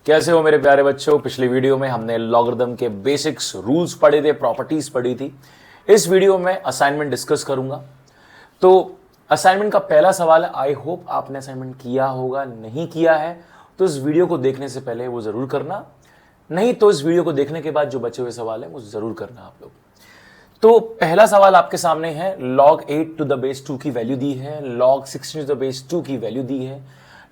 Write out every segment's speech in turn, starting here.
कैसे हो मेरे प्यारे बच्चों। पिछली वीडियो में हमने लॉगरिथम के बेसिक्स रूल्स पढ़े थे, प्रॉपर्टीज पढ़ी थी। इस वीडियो में असाइनमेंट डिस्कस करूंगा। तो असाइनमेंट का पहला सवाल है, आई होप आपने असाइनमेंट किया होगा। नहीं किया है तो इस वीडियो को देखने से पहले वो जरूर करना, नहीं तो इस वीडियो को देखने के बाद जो बचे हुए सवाल है वो जरूर करना आप लोग। तो पहला सवाल आपके सामने है, log 8 टू द बेस 2 की वैल्यू दी है, log 16 टू द बेस 2 की वैल्यू दी है,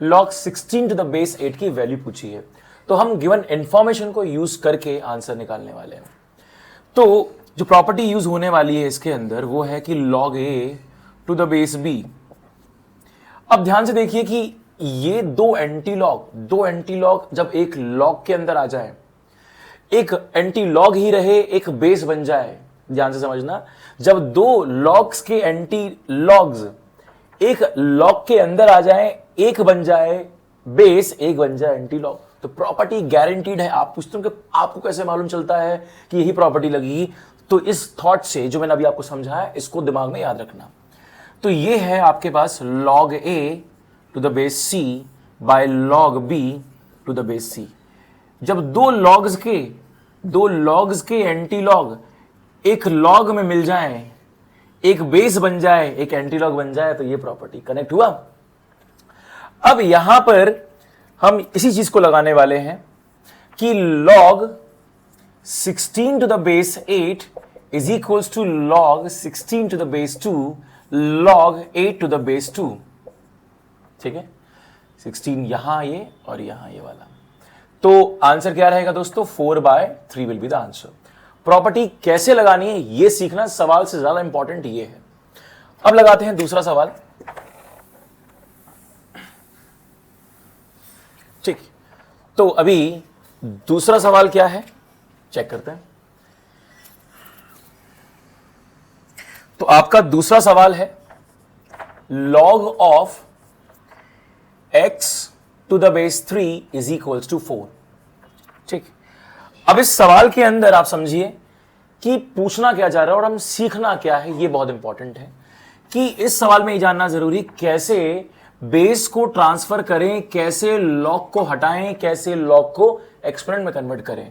log 16 टू द बेस 8 की वैल्यू पूछी है। तो हम गिवन इंफॉर्मेशन को यूज करके आंसर निकालने वाले हैं। तो जो प्रॉपर्टी यूज होने वाली है इसके अंदर वो है कि log a to the base b। अब ध्यान से देखिए कि ये दो एंटी लॉग जब एक लॉग के अंदर आ जाए, एक एंटी लॉग ही रहे एक बेस बन जाए। ध्यान से समझना, जब दो लॉग्स के एंटी लॉग्स एक लॉग के अंदर आ जाए, एक बन जाए बेस, एक बन जाए एंटी लॉग, तो प्रॉपर्टी गारंटीड है। आप पूछते हो कि आपको कैसे मालूम चलता है कि यही प्रॉपर्टी लगेगी, तो इस थॉट से जो मैंने अभी आपको समझाया इसको दिमाग में याद रखना। तो ये है आपके पास log a to the base c by log b to the base c। जब दो लॉग्स के एंटी लॉग एक लॉग में मिल जाए, एक बेस बन जाए, एक एंटी लॉग बन जाए, तो ये प्रॉपर्टी कनेक्ट हुआ। अब यहां पर हम इसी चीज को लगाने वाले हैं कि log 16 to the base 8 is equals to log 16 to the base 2 log 8 to the base 2। ठीक है, 16 यहां ये और यहां ये वाला। तो आंसर क्या रहेगा दोस्तों, 4/3 will be the answer. Property कैसे लगानी है ये सीखना सवाल से ज्यादा इंपॉर्टेंट ये है। अब लगाते हैं दूसरा सवाल। ठीक, तो अभी दूसरा सवाल क्या है चेक करते हैं। तो आपका दूसरा सवाल है log of x to the base 3 is equals to 4। ठीक, अब इस सवाल के अंदर आप समझिए कि पूछना क्या जा रहा है और हम सीखना क्या है, ये बहुत इंपॉर्टेंट है। कि इस सवाल में ये जानना जरूरी कैसे बेस को ट्रांसफर करें, कैसे लॉग को हटाएं, कैसे लॉग को एक्सपोनेंट में कन्वर्ट करें।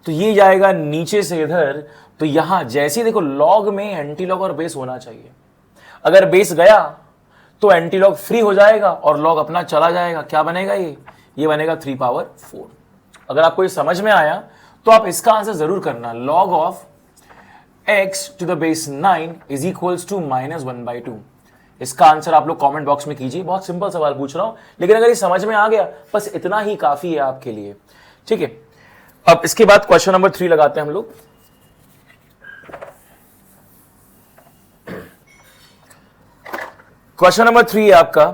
तो ये जाएगा नीचे से इधर, तो यहां जैसे देखो लॉग में एंटी लॉग और बेस होना चाहिए। अगर बेस गया तो एंटी लॉग फ्री हो जाएगा और लॉग अपना चला जाएगा। क्या बनेगा ये बनेगा 3/4। अगर आपको ये समझ में आया तो आप इसका आंसर जरूर करना। log of x to the base 9 is equals to -1/2। इसका आंसर आप लोग कमेंट बॉक्स में कीजिए। बहुत सिंपल सवाल पूछ रहा हूं, लेकिन अगर ये समझ में आ गया बस इतना ही काफी है आपके लिए। ठीक है, अब इसके बाद क्वेश्चन नंबर 3 लगाते हैं हम लोग। क्वेश्चन नंबर 3 है आपका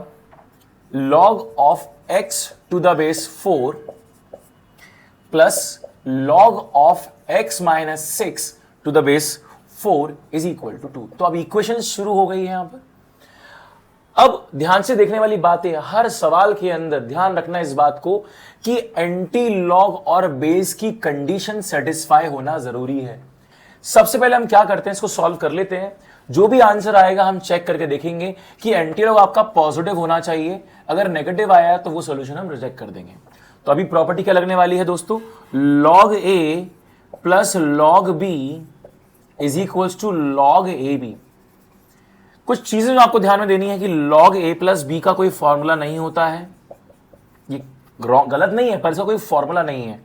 log of x to the base 4 plus log of x minus 6 to the base 4 is equal to 2। तो अब इक्वेशन शुरू हो गई है यहां पर। अब ध्यान से देखने वाली बात है, हर सवाल के अंदर ध्यान रखना इस बात को कि एंटी लॉग और बेस की कंडीशन सेटिस्फाई होना जरूरी है। सबसे पहले हम क्या करते हैं, इसको सॉल्व कर लेते हैं। जो भी आंसर आएगा हम चेक करके देखेंगे कि एंटी लॉग आपका पॉजिटिव होना चाहिए। अगर नेगेटिव आया तो वो सॉल्यूशन हम रिजेक्ट कर देंगे। तो अभी प्रॉपर्टी क्या लगने वाली है दोस्तों, log a plus log b is equals to log ab। कुछ चीजें जो आपको ध्यान में देनी है कि log a प्लस b का कोई फॉर्मूला नहीं होता है। ये गलत नहीं है पर इसका कोई फॉर्मूला नहीं है।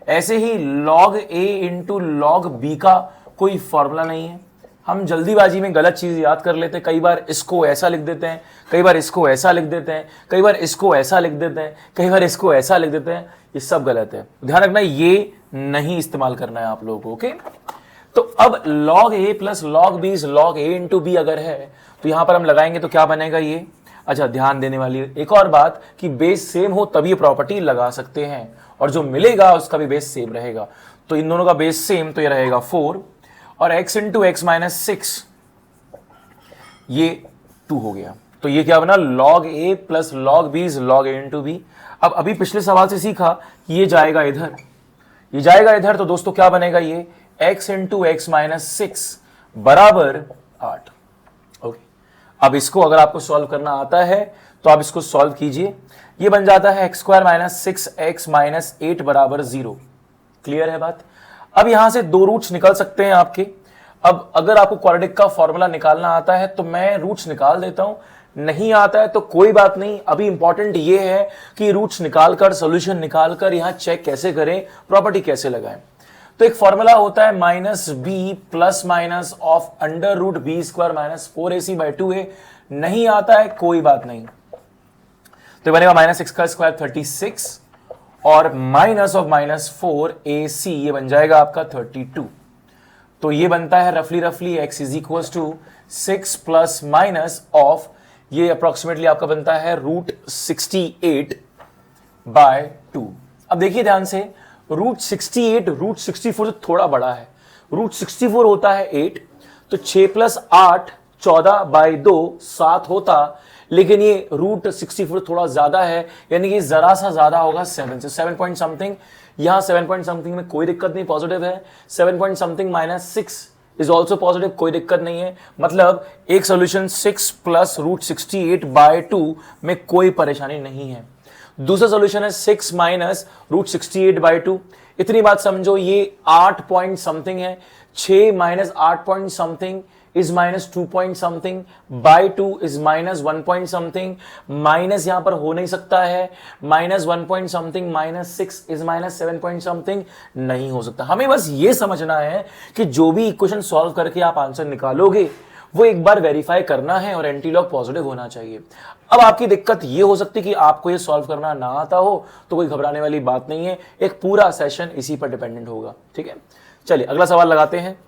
ऐसे ही log a into log b का कोई फॉर्मूला नहीं है। हम जल्दीबाजी में गलत चीज याद कर लेते हैं। कई बार इसको ऐसा लिख देते हैं, कई बार इसको ऐसा लिख देते हैं, कई बार इसको ऐसा लिख देते हैं, कई बार इसको ऐसा लिख देते हैं। ये सब गलत है, ध्यान रखना, ये नहीं इस्तेमाल करना है आप लोगों को। ओके, तो अब log a plus log b log a into b अगर है तो यहां पर हम लगाएंगे तो क्या बनेगा ये। अच्छा, ध्यान देने वाली एक और बात कि बेस सेम हो तभी प्रॉपर्टी लगा सकते हैं, और जो मिलेगा उसका भी बेस सेम रहेगा। तो इन दोनों का बेस सेम, तो ये रहेगा 4 और x इंटू एक्स माइनस 6 ये 2 हो गया। तो ये क्या बना, log a plus log b log a into b। अब अभी पिछले सवाल से सीखा कि ये जाएगा इधर, ये जाएगा इधर, तो दोस्तों क्या बनेगा ये x इंटू एक्स माइनस 6 बराबर 8। ओके, अब इसको अगर आपको सॉल्व करना आता है तो आप इसको सॉल्व कीजिए। ये बन जाता है x square minus 6x minus 8 बराबर 0। क्लियर है बात। अब यहां से दो रूट्स निकल सकते हैं आपके। अब अगर आपको क्वाड्रेटिक का फॉर्मूला निकालना आता है तो मैं रूट्स निकाल देता हूं, नहीं आता है तो कोई बात नहीं। अभी इंपॉर्टेंट ये है कि रूट्स निकालकर, सॉल्यूशन निकालकर यहां चेक कैसे करें, प्रॉपर्टी कैसे लगाएं। तो एक फॉर्मूला होता है minus B plus minus of under root B square minus 4ac by 2a। नहीं आता है कोई बात नहीं, तो बनेगा माइनस एक्स का स्क्वायर 36 और माइनस ऑफ माइनस 4ac ये बन जाएगा आपका 32। तो ये बनता है रफली x is equal to 6 plus minus of, ये अप्रोक्सीमेटली आपका बनता है रूट 68 बाय 2। अब देखिए ध्यान से, रूट 68 रूट 64 से थोड़ा बड़ा है। रूट 64 होता है 8, तो 6 प्लस 8 14 बाई 2 7 होता, लेकिन ये रूट 64 थोड़ा ज्यादा है, यानी कि जरा सा ज्यादा होगा 7 से, 7 पॉइंट समथिंग। यहां 7 पॉइंट समथिंग में कोई दिक्कत नहीं, पॉजिटिव है। 7 point something minus 6 is also positive, कोई दिक्कत नहीं है। मतलब एक सोल्यूशन 6 प्लस रूट 68 बाय 2 में कोई परेशानी नहीं है। दूसरा सोल्यूशन है 6 माइनस रूट 68 बाई 2। इतनी बात समझो, ये 8 पॉइंट समथिंग है। 6 minus 8 point something is minus 2 point something by 2 is minus 1 point something. Minus यहां पर हो नहीं सकता है, minus 1 point something minus 6 is minus 7 point something नहीं हो सकता। हमें बस ये समझना है कि जो भी इक्वेशन सॉल्व करके आप आंसर निकालोगे वो एक बार वेरीफाई करना है और एंटीलॉग पॉजिटिव होना चाहिए। अब आपकी दिक्कत ये हो सकती है कि आपको ये सॉल्व करना ना आता हो, तो कोई घबराने वाली बात नहीं है, एक पूरा सेशन इसी पर डिपेंडेंट होगा। ठीक है, चलिए अगला सवाल लगाते हैं।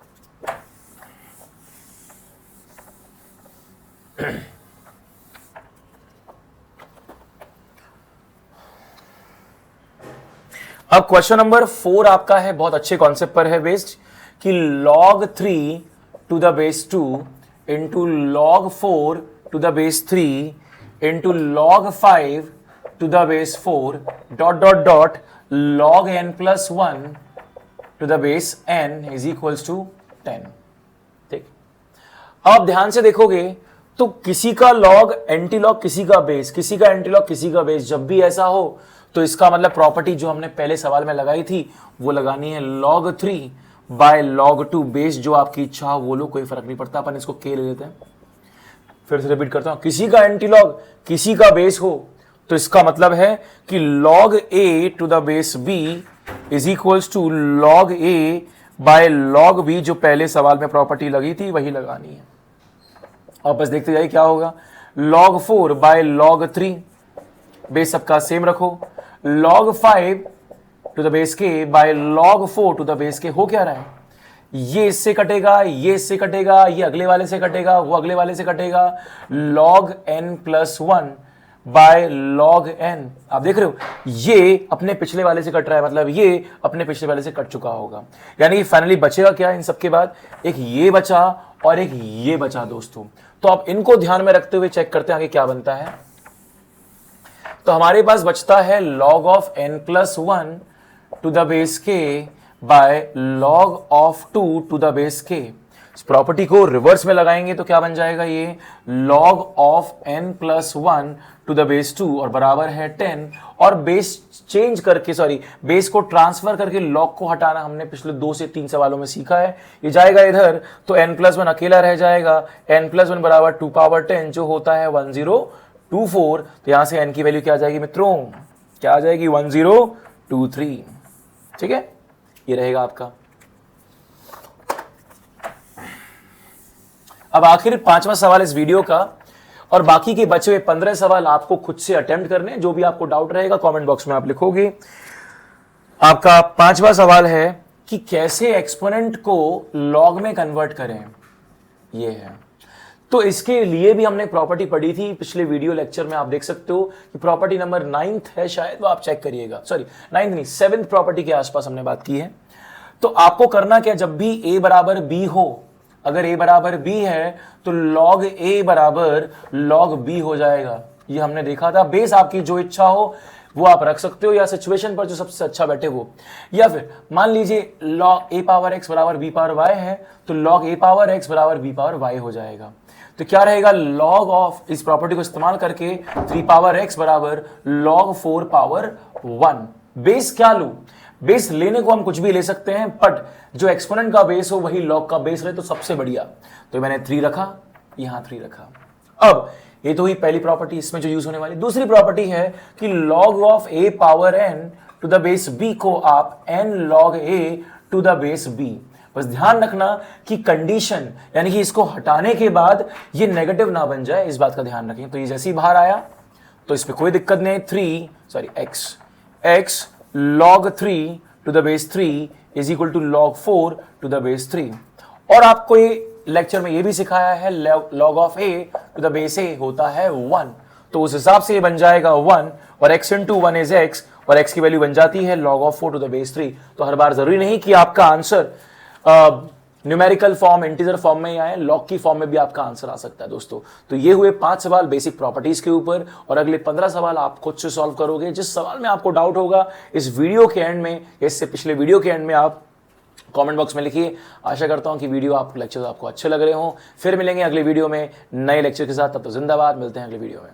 अब क्वेश्चन नंबर 4 आपका है, बहुत अच्छे कॉन्सेप्ट पर है बेस्ड, कि log 3 to the base 2 into log 4 to the base 3 into log 5 to the base 4 dot dot dot log n plus 1 to the base n is equals to 10। ठीक, अब ध्यान से देखोगे तो किसी का लॉग एंटीलॉग, किसी का बेस, किसी का एंटीलॉग, किसी का बेस, जब भी ऐसा हो तो इसका मतलब प्रॉपर्टी जो हमने पहले सवाल में लगाई थी वो लगानी है log 3 बाय log 2। बेस जो आपकी इच्छा हो वो लो, कोई फर्क नहीं पड़ता, अपन इसको के ले लेते हैं। फिर से रिपीट करता हूं, किसी का एंटीलॉग किसी का बेस हो तो इसका मतलब है कि log a to the base b is equals to log a by log b। जो पहले सवाल में प्रॉपर्टी लगी थी वही लगानी है। आप बस देखते जाइए क्या होगा। log 4 बाय log 3, बेस सबका सेम रखो। log 5 to the base K by log 4 to the base K. हो क्या रहा है, ये इससे कटेगा, ये इससे कटेगा, ये अगले वाले से कटेगा, वो अगले वाले से कटेगा। log n plus 1 by log n, आप देख रहे हो ये अपने पिछले वाले से कट रहा है, मतलब ये अपने पिछले वाले से कट चुका होगा। यानी कि फाइनली बचेगा क्या इन सबके बाद, एक ये बचा और एक ये बचा दोस्तों। तो आप इनको ध्यान में रखते हुए चेक करते हैं आगे क्या बनता है। तो हमारे पास बचता है log of n plus 1 to the base k by log of 2 to the base k। इस प्रॉपर्टी को रिवर्स में लगाएंगे तो क्या बन जाएगा, ये log of n plus 1 to the base 2 और बराबर है 10। और बेस चेंज करके, सॉरी बेस को ट्रांसफर करके log को हटाना हमने पिछले 2 से 3 सवालों में सीखा है। ये जाएगा इधर तो n प्लस 1 अकेला रह जाएगा, n प्लस 1 बराबर 2 पावर 10 जो होता है 1024। तो यहां से n की वैल्यू क्या आ जाएगी मित्रों, क्या आ जाएगी 1023। ठीक है, ये रहेगा आपका। अब आखिर 5वां सवाल इस वीडियो का, और बाकी के बचे हुए 15 सवाल आपको खुद से अटेम्प्ट करने। जो भी आपको डाउट रहेगा कमेंट बॉक्स में आप लिखोगे। आपका 5वां सवाल है कि कैसे एक्सपोनेंट को लॉग में कन्वर्ट करें, ये है। तो इसके लिए भी हमने प्रॉपर्टी पढ़ी थी पिछले वीडियो लेक्चर में, आप देख सकते हो कि प्रॉपर्टी नंबर 9th है शायद, वो आप चेक करिएगा। सॉरी 9th नहीं, 7th प्रॉपर्टी के आसपास हमने बात की है। तो आपको करना क्या, जब भी a बराबर b हो, अगर a बराबर b है तो log a बराबर log b हो जाएगा। ये हमने देखा था। बेस आपकी जो इच्छा हो वो आप रख सकते हो, या सिचुएशन पर जो सबसे अच्छा बैठे वो, या फिर मान लीजिए log a पावर x बराबर b पावर y है तो log a पावर x बराबर b पावर y हो जाएगा। तो क्या रहेगा, log ऑफ, इस प्रॉपर्टी को इस्तेमाल करके 3 पावर x बराबर log 4 पावर 1। बेस क्या लू, बेस लेने को हम कुछ भी ले सकते हैं, बट जो एक्सपोनेंट का बेस हो वही log का बेस रहे तो सबसे बढ़िया। तो मैंने 3 रखा, यहां 3 रखा। अब ये तो हुई पहली प्रॉपर्टी, इसमें जो यूज होने वाली। दूसरी प्रॉपर्टी है कि log of a power n to the base b को आप n log a to the base b। बस ध्यान रखना कि कंडीशन, यानी कि इसको हटाने के बाद ये नेगेटिव ना बन जाए, इस बात का ध्यान रखें। तो ये जैसे ही बाहर आया तो इसमें कोई दिक्कत नहीं, x log 3 to the base 3 is equal to log 4 to the base 3। और आपको ये लेक्चर में ये भी सिखाया है log of a to the base a होता है 1, तो उस हिसाब से ये बन जाएगा 1, और x इंटू 1 इज x, और x की वैल्यू बन जाती है log of 4 to the base 3। तो हर बार जरूरी नहीं कि आपका answer numerical form, integer form में ही आए, लॉग की फॉर्म में भी आपका आंसर आ सकता है दोस्तों। तो ये हुए 5 सवाल बेसिक प्रॉपर्टीज के ऊपर, और अगले 15 सवाल आप खुद से सॉल्व करोगे। जिस सवाल में आपको डाउट होगा इस वीडियो के एंड में, इससे पिछले वीडियो के एंड में आप कमेंट बॉक्स में लिखिए। आशा करता हूं कि लेक्चर आपको अच्छे लग रहे हों। फिर मिलेंगे अगले वीडियो में नए लेक्चर के साथ, तब तक जिंदाबाद, मिलते हैं अगले वीडियो में।